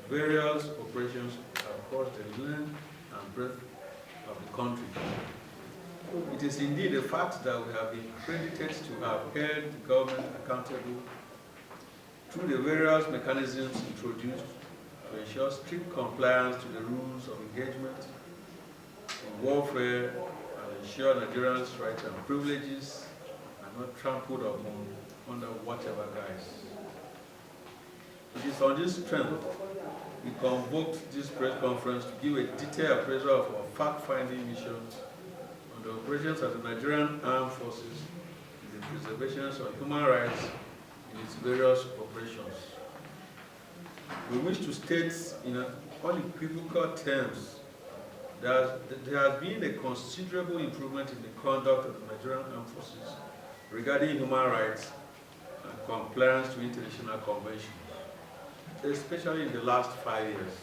various operations across the length and breadth of the country. It is indeed a fact that we have been credited to have held the government accountable through the various mechanisms introduced to ensure strict compliance to the rules of engagement in warfare and ensure Nigerians' rights and privileges are not trampled upon under whatever guise. It is on this strength we convoked this press conference to give a detailed appraisal of our fact-finding mission on the operations of the Nigerian Armed Forces in the preservation of human rights in its various operations. We wish to state in unequivocal terms that there has been a considerable improvement in the conduct of the Nigerian Armed Forces regarding human rights and compliance to international conventions, especially in the last 5 years.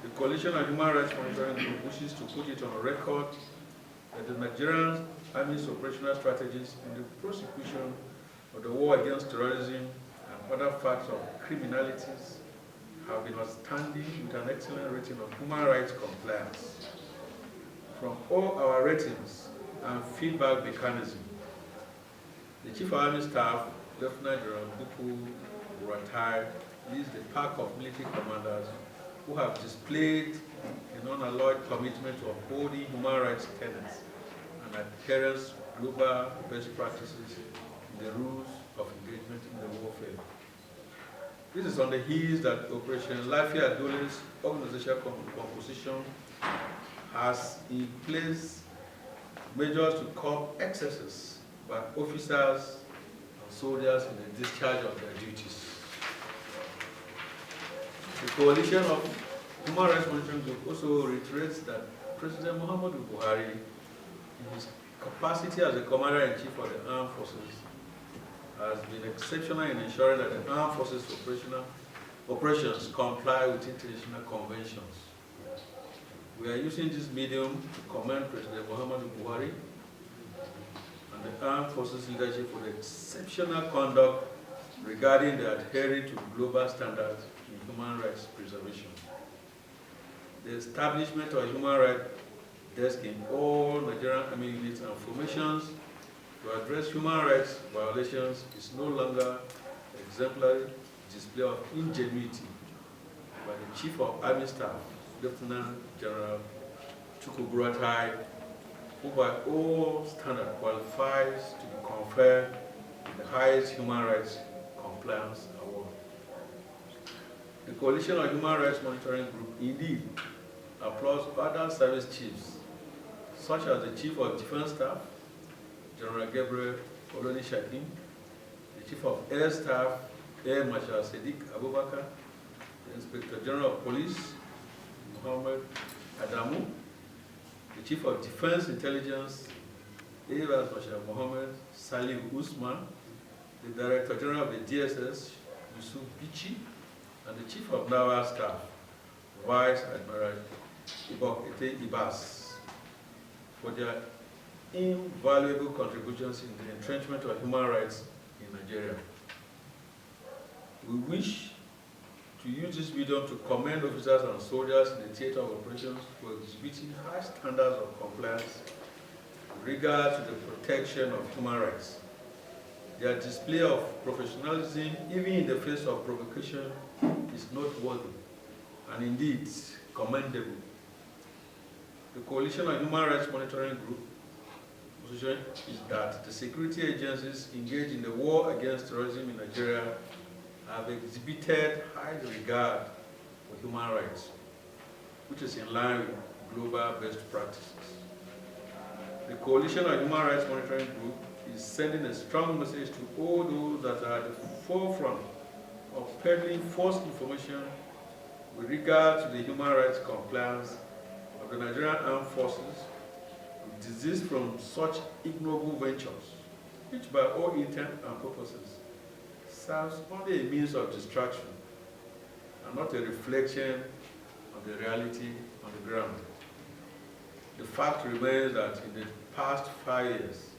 The Coalition of Human Rights Monitoring Group wishes to put it on record that the Nigerian Army's operational strategies in the prosecution of the war against terrorism and other facts of criminalities have been outstanding with an excellent rating of human rights compliance. From all our ratings and feedback mechanism, the Chief of Army Staff, Lieutenant General Buku Buratai, leads the pack of military commanders who have displayed an unalloyed commitment to upholding human rights tenets and adherence to global best practices in the rules of engagement in the warfare. This is on the heels that Operation Lafia Dole's organizational composition has in place measures to curb excesses by officers and soldiers in the discharge of their duties. The Coalition of Human Rights Monitoring Group also reiterates that President Muhammadu Buhari, in his capacity as the Commander-in-Chief of the Armed Forces, has been exceptional in ensuring that the Armed Forces operations comply with international conventions. We are using this medium to commend President Muhammadu Buhari and the Armed Forces leadership for the exceptional conduct regarding the adhering to global standards in human rights preservation. The establishment of a human rights desk in all Nigerian Army units and formations to address human rights violations is no longer an exemplary display of ingenuity by the Chief of Army Staff, Lieutenant General Buratai, who by all standards qualifies to be conferred the highest human rights compliance award. The Coalition of Human Rights Monitoring Group indeed applauds other service chiefs, such as the Chief of Defense Staff, General Gabriel Oloni Shakin, the Chief of Air Staff, Air Marshal Sadiq Abubakar, the Inspector General of Police, Muhammad Adamu, the Chief of Defense Intelligence, Air Marshal Muhammad Salim Usman, the Director General of the DSS, Yusuf Bichi, and the Chief of Naval Staff, Vice Admiral Ibok Ete Ibas, for their invaluable contributions in the entrenchment of human rights in Nigeria. We wish to use this medium to commend officers and soldiers in the theater of operations for exhibiting high standards of compliance with regard to the protection of human rights. Their display of professionalism, even in the face of provocation, is noteworthy and indeed commendable. The Coalition of Human Rights Monitoring Group position is that the security agencies engaged in the war against terrorism in Nigeria have exhibited high regard for human rights, which is in line with global best practices. The Coalition of Human Rights Monitoring Group is sending a strong message to all those that are at the forefront of peddling false information with regard to the human rights compliance of the Nigerian Armed Forces, desist from such ignoble ventures, which by all intent and purposes serves only a means of distraction and not a reflection of the reality on the ground. The fact remains that in the past 5 years,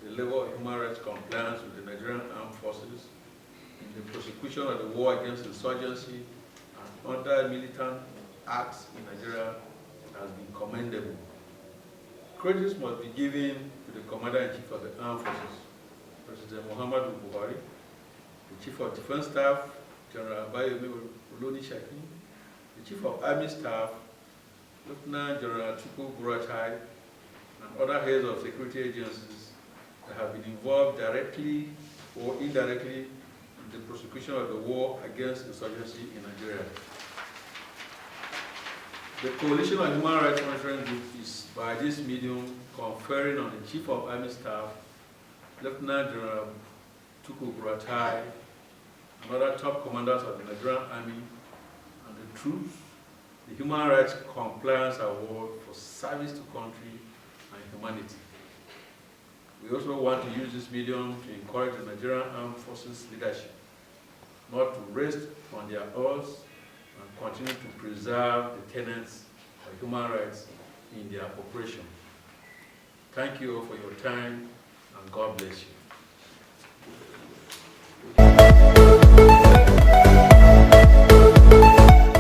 the level of human rights compliance with the Nigerian Armed Forces in the prosecution of the war against insurgency and other militant acts in Nigeria has been commendable. Credit must be given to the Commander-in-Chief of the Armed Forces, President Muhammadu Buhari, the Chief of Defense Staff, General Abayomi Olonisakin, the Chief of Army Staff, Lieutenant General Chukwu Buratai, and other heads of security agencies that have been involved directly or indirectly in the prosecution of the war against insurgency in Nigeria. The Coalition of Human Rights Monitoring Group is, by this medium, conferring on the Chief of Army Staff, Lieutenant General Chukwu Buratai, and other top commanders of the Nigerian Army and the troops, the Human Rights Compliance Award for service to country and humanity. We also want to use this medium to encourage the Nigerian Armed Forces leadership not to rest on their oars and continue to preserve the tenets of human rights in their operation. Thank you all for your time, and God bless you.